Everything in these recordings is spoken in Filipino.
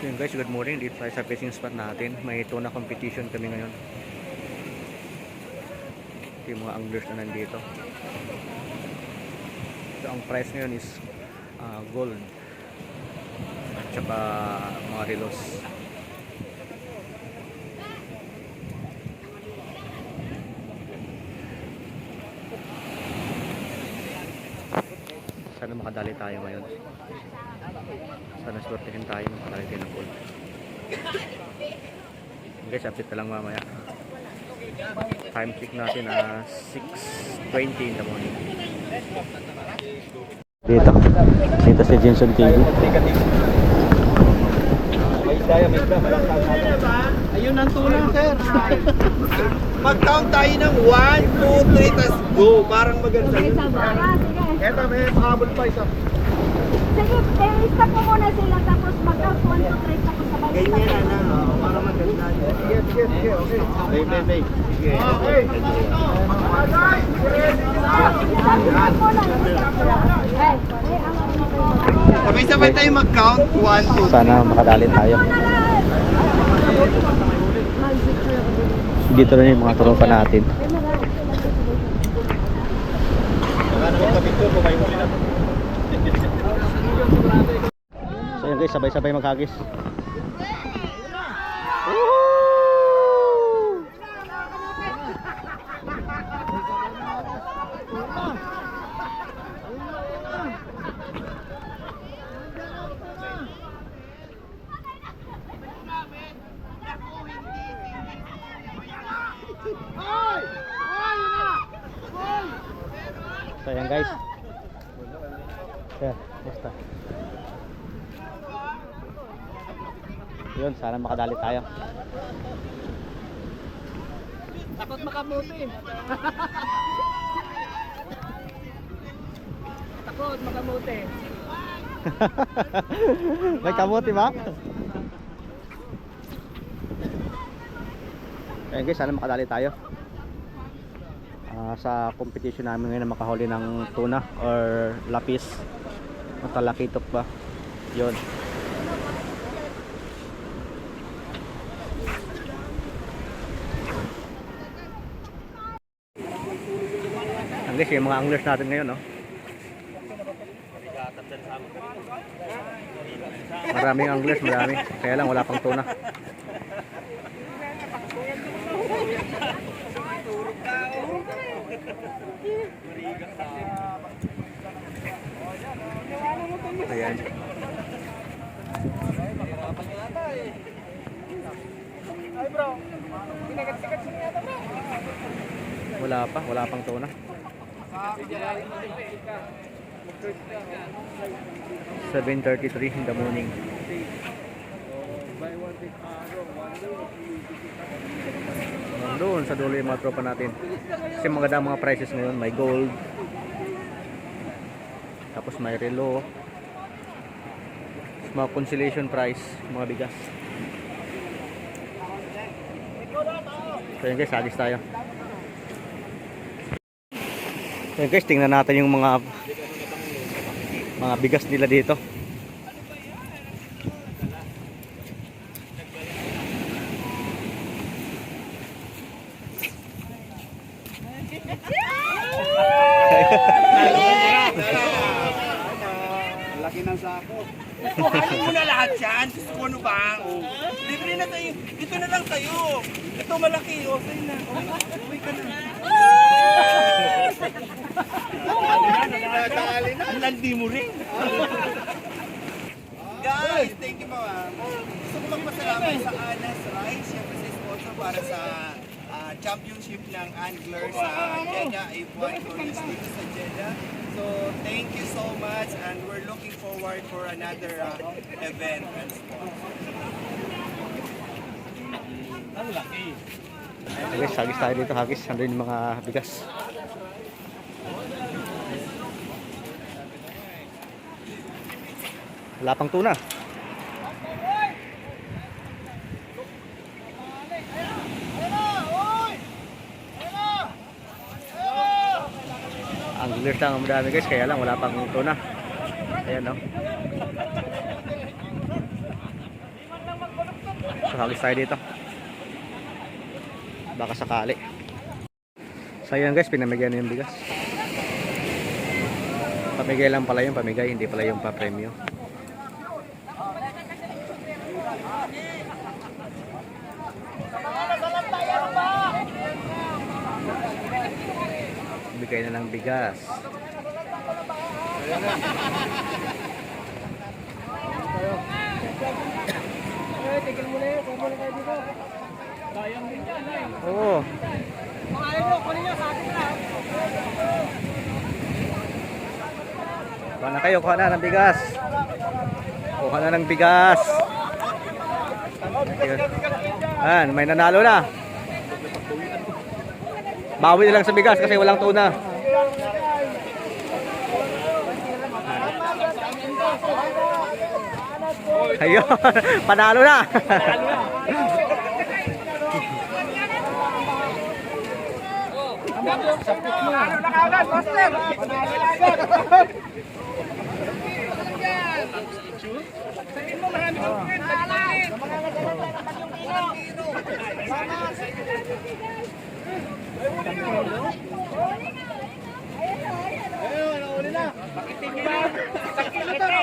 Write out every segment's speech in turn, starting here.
Yun guys, good morning. Dito tayo sa fishing spot natin. May tuna competition kami ngayon. Ito yung mga anglers na nandito. So, ang price ngayon is gold at saka mga relos. Sana makadali tayo ngayon. Sana swertihin tayo makadali tayo ng gold. Guys, update na lang mamaya. Time check natin 6:20 in the morning. Dito si Jenson TV. Ayun ang tulang, sir. Mag-count tayo ng 1, 2, 3, tas go. Parang maganda yun. Eto, may pahabol pa isa. Sige, stop mo muna sila tapos mag-count 1, 2, 3 tapos sabay. Ganyan na, para maganda yun. Sige, okay. May. Sige. Okay. Sabay-sabay tayo mag-count 1, 2. Sana makadali tayo. Dito na yung mga tropa natin. So yun guys, sabay-sabay maghagis. So yan guys. Basta. Yun, sana makadali tayo. Takot makamuti. Takot makamuti. May kamuti ba? Ayan guys, sana makadali tayo sa competition namin ngayon na makahuli ng tuna or lapis o talakitok ba. Yun. Ayan guys, yung mga anglers natin ngayon, no? Maraming anglers, marami. Kaya lang wala pang tuna. Ayan. Wala pang tuna. 7:33 in the morning. Doon sa dulo yung mga tropa natin. Kasi maganda mga prices ngayon. May gold. Tapos may relo. Mga consolation price. Mga bigas. So yun guys, agis tayo. So yun guys, tingnan natin yung mga bigas nila dito. Laki ng sako. Ano mo na lahat yan? Gusto ko ano ba? Libre na tayo. Ito na lang kayo. Ito malaki. Okay na. Uy ka na. Ang landi mo rin. Guys, thank you ma'am. Gusto ko magpasalamat sa Anas Rice. Siyempre sa sponsor para sa championship ng anglers sa Jeddah A1 Tourist dito sa Jeddah. So, thank you so much and we're looking forward for another event and sport. Ang laki. Hagis tayo dito, hagis. Andun yung mga bigas. Wala pang tuna. Anglers lang ang madami guys, kaya lang wala pang tuna. Ayan no. Hagis tayo dito. Baka sakali. So yun guys, pinamigay na yung bigas. Pamigay lang pala yung pamigay, hindi pala yung pa-premyo. Bigay na ng bigas. Tigil mo na yun, kung muna kayo dito. Sayang din yan, ay. Oo. Mga ayaw mo, kunin nyo, sa akin na. Kuha na kayo, kuha na ng bigas. Kuha na ng bigas. Ayan, may nanalo na. Bawi na lang sa bigas kasi walang tuna. Ayun, panalo na.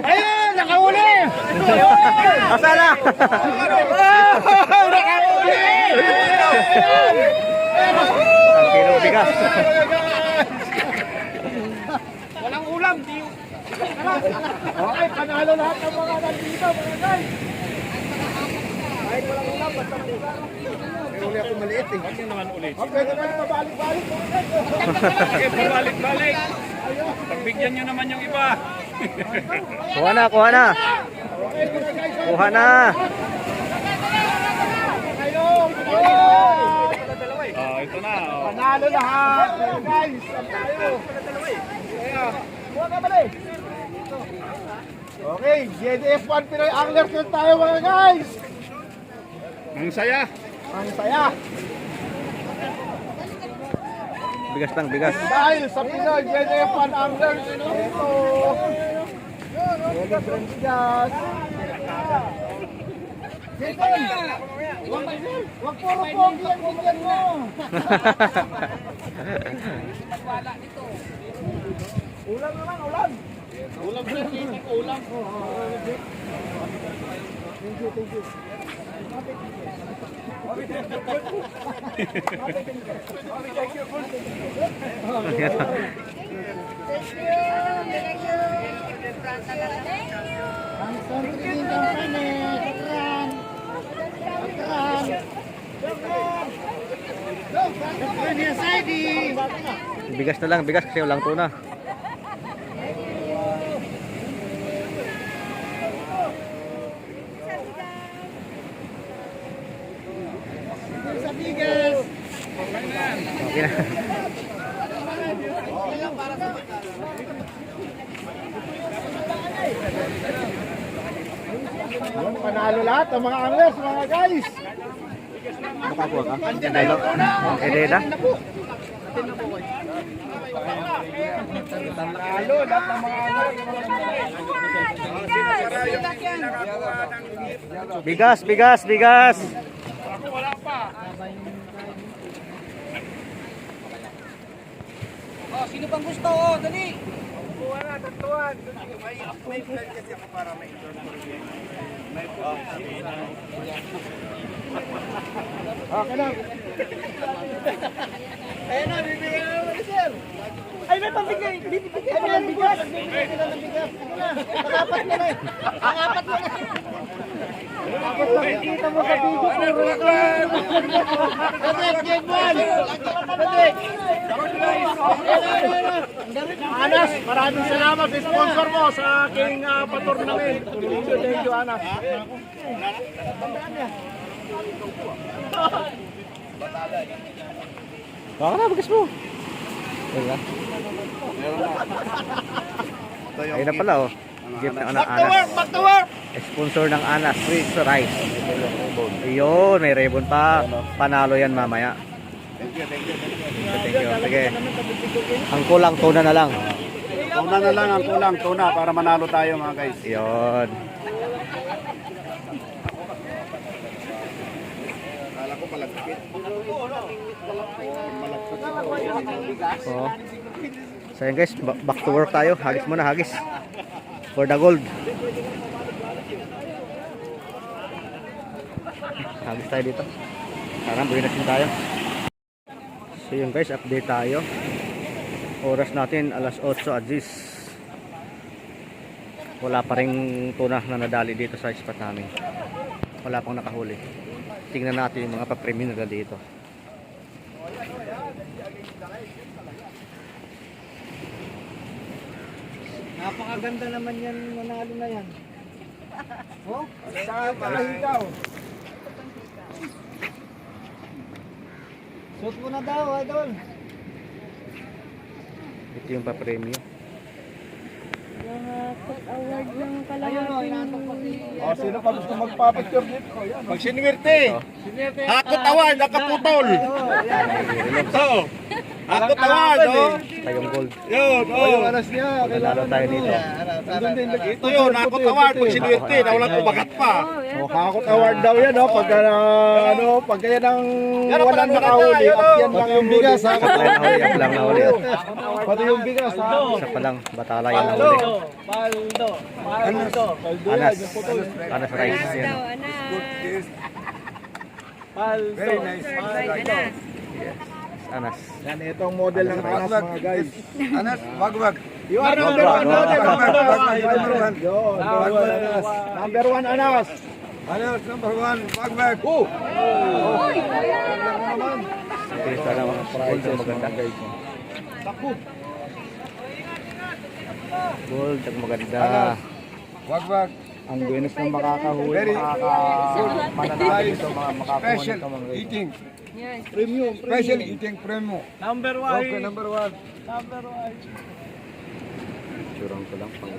Ayun, nakauli! Asa na? Nakauli! Ang kilo bigas. Walang ulam, di. Okay, panalo lahat ng mga nandito, mga guys. Kahit walang ulam, basta may ulam. May uli ako maliit eh. Bakit naman ulit? Pwede naman pabalik-balik. Okay, pabalik-balik. Pagbigyan nyo naman yung iba. Kuha na, kuha na. Kuha na. Ito na. Panalo lahat, mga guys. Tayo. Kuha ka balik. Okay, GDF1 Pinoy Anglers na tayo mga guys. Ang saya. Ang saya. Bigas lang, bigas. Dahil sa Pinoy GDF1 Anglers, ito. Libreng bigas. Huwag puro pogi ang bigyan mo. Ulam naman, ulam. Ulam sir, ulam. Thank you, thank you. Ang something company, Katran. Bigas na lang, bigas kasi walang tuna. Sa bigas. Okay na. Panalo lahat ng mga anglers, mga guys. Makakuha ka? Dahil Elena? Panalo lahat ng mga anglers. Bigas, bigas, bigas. Oh, sino pang gusto? Oh, dali. May plan kasi ako para may Okay na. Ayun na, bibigyan na naman sir. Ay, may pambigay. Bibigyan na ng bigas. Bibigyan sila ng bigas. Sige na. Pangapat na na. Pangapat na na. Bakit nakikita mo sa video? Patrick, game one. Patrick. Anas, maraming salamat sa sponsor mo sa aking pa-tournament. Thank you, Anas. Baka na, bigas mo. Wala. Ayun na pala oh. Gift ng anak Anas. Back to work. Sponsor ng Anas Sweet Rice. Ayun, may ribbon pa. Panalo yan mamaya. Thank you, thank you. Thank you. Sige. Ang kulang tuna na lang. Tuna na lang ang kulang. Tuna para manalo tayo mga guys. Ayun. malagkit. Oo. So yun guys, back to work tayo. Hagis muna, hagis. For the gold. Hagis tayo dito. Parang buwinas din tayo. So yun guys, update tayo. Oras natin alas 8:10. Wala pa ring tuna na nadali dito sa spot namin. Wala pang nakahuli. Tingnan natin yung mga papremyo nila dito. Napakaganda naman yan, manalo na yan. Oh, saan pa higaw? Suot mo na daw, idol. Ito yung papremyo. Award ng Ayun o, inaantok pa si... Oh, sino pa gusto magpapicture dito? Pag sinuwerte. Hakot award, nakaputol. Oo. Hakot award, no? Tayong gold. Yun, oh. Yung anas niya. Nanalo tayo dito. Ito yun, hakot award. Pag sinuwerte, nawalang kumagat pa. Oh, hakot award daw yan, no? Pag ano, pag kaya nang walang nakahuli, at yan lang yung bigas, ha? Yan lang nahuli. Pati yung bigas, ha? Isa pa lang, batala yung nahuli. Anas. Anas rice. Yan. Very nice. Yes. Anas. Yan, itong model ng Anas, mga guys. Anas, wag. You are number one model. Number one. Yun, Anas. Number one, Anas. Anas, number 1, wag. Oh! Ito na mga gold ang maganda. Takbo. Gold ang maganda. Wag. Ang buenos ng makakahuli, makakapananalo dito, mga makakuha nito, mga guys. eating. Premium, Special eating premium. Number one. Okay, number 1. Curang ko lang. Pang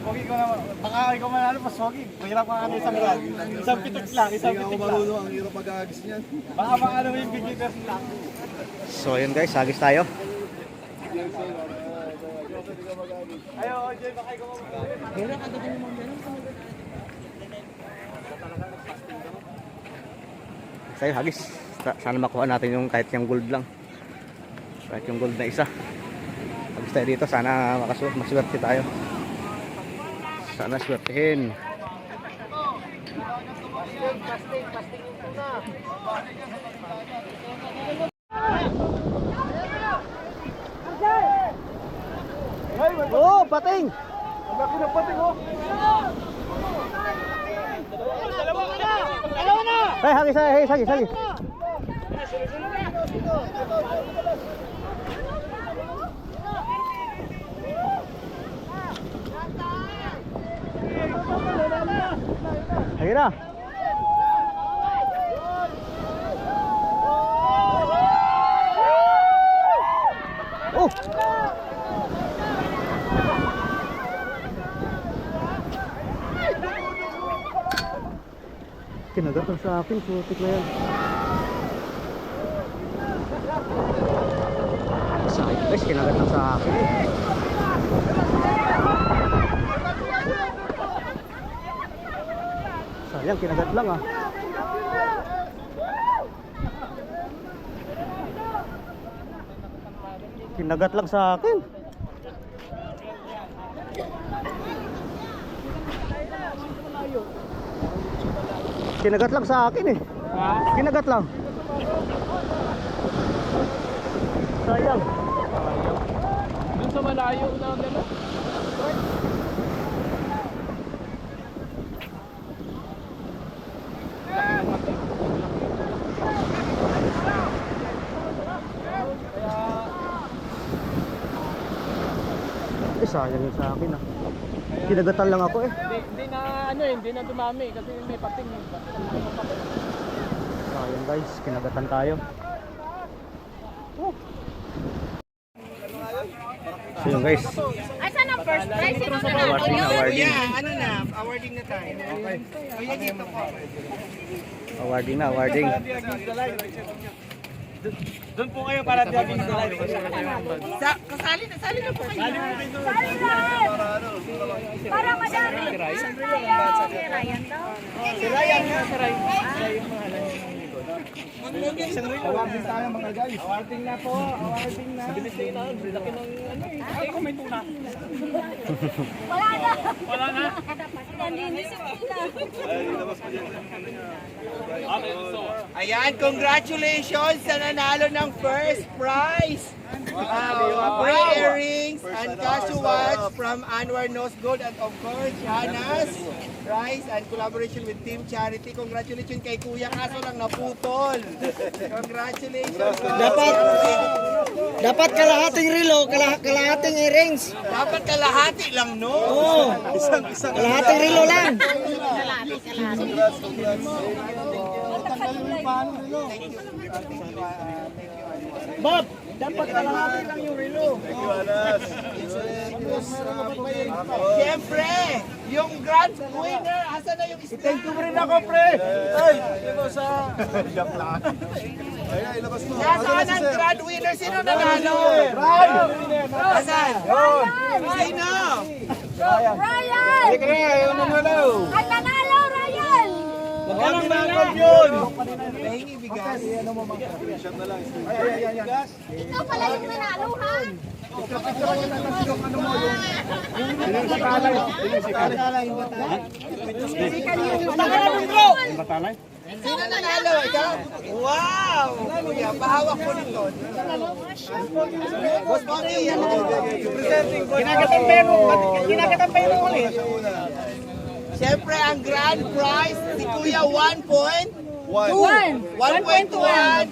Pogi ko naman. Baka ikaw manalo, mas pogi. Mahirap ka ano isang lang. Isang pitik lang, isang pitik lang. Ang hirap mag-agis niyan. Baka maano yung beginners lang. So yun guys, hagis tayo. Ayo, Jay, baka ikaw mag-agis. Tayo hagis. Sana makuha natin yung kahit yung gold lang. Kahit yung gold na isa. Hagis tayo dito, sana maswerte tayo. Sana swertehin. Oh, pating! Ang laki ng pating, oh. Hey, hagis. Hagis na. Oh! Kinagatan sa akin, putik na yan. Sakit guys, kinagatan sa akin. Sayang, kinagat lang ah. Kinagat lang sa akin. Kinagat lang sa akin eh. Kinagat lang. Sayang. Doon sa malayo na gano'n. Sayang yun sa akin ah. Kinagatan lang ako eh. Hindi na dumami kasi may pating. Sayang guys, kinagatan tayo. So yun guys, Asan ang first prize? Sino na awarding. Ano na, awarding na tayo. Okay. Kuya, dito po. Awarding. Doon po kayo para jogging sa live. Kasali na po kayo. Sali lahat. Para madami. Ryan tayo. Ryan daw. Si Ryan nga, si Ryan. Awarding tayo mga guys. Awarding na po, awarding na. Bilis na yun, laki ng ano eh. Ay, kung may tuna. Wala na. Wala na. Naninisip nila. Ayan, congratulations sa nanalo ng first prize. Free earrings and cashew watch from Anwar Nose Gold and of course, Hana's Rice and collaboration with Team Charity. Congratulations kay Kuya, kaso lang naputol. Congratulations. Dapat kalahating relo, kalahating earrings. Dapat kalahati lang, no? Oo. Kalahating relo lang. Bob, dapat kalahati lang yung relo. Siyempre, yung grand winner, asa na yung star? Thank you rin ako, pre. Ay, ito sa... Nasaan ang grand winner? Sino nanalo? Asan? Sino? Ryan! Ayaw nanalo. Ang nanalo, Ryan! Magkano nanalo yun? Nahingi bigas. Ikaw pala yung nanalo, ha? Sino nanalo? Ikaw? Wow! Kuya, pahawak ko nito. Boss Bobby, yan. Kinakatampero ulit. Siyempre, ang grand prize, si Kuya 1.1. 1.1.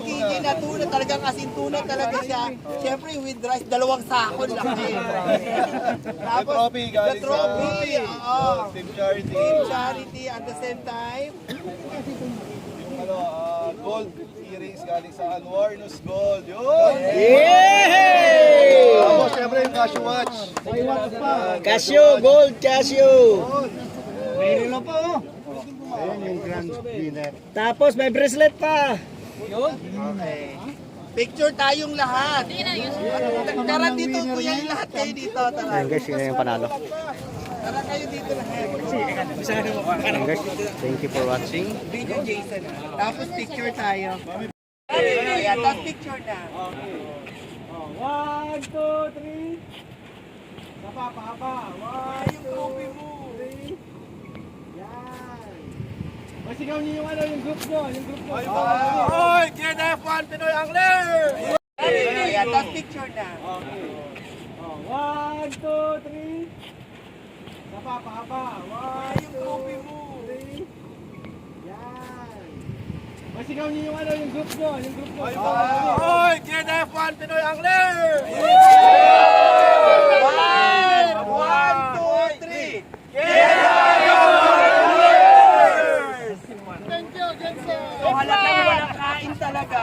TG na tuna, talagang asintunan talaga siya. Siyempre, with rice, 2 sako laki. Tapos, the trophy, oo. Team Charity. Team Charity at the same time. Gold earrings galing sa Anwar Nose Gold. Yun! Yay! Tapos syempre yung Casio watch. Casio, gold Casio. Mayroon na po. Ayun yung grand winner. Tapos may bracelet pa. Okay. Picture tayong lahat. Tara dito, kuya, yung lahat kayo dito. Tara. Ayan guys, sino yung panalo. Tara kayo dito lahat. Ayan guys, thank you for watching. Video Jason. Tapos picture tayo. Ayan, tapos picture na. 1, 2, 3. Papa. 1, Yung trophy mo. Masigaw niyo yung ano, yung group nyo. Hoy! KNF1 Pinoy Angler! Ayan, tapos picture na. 1, 2, 3. Papa. 1, Yung trophy mo. Yan. Masigaw niyo yung ano, yung group nyo. Hoy! KNF1 Pinoy Angler! 1, 2, 3. So halatang walang kain talaga.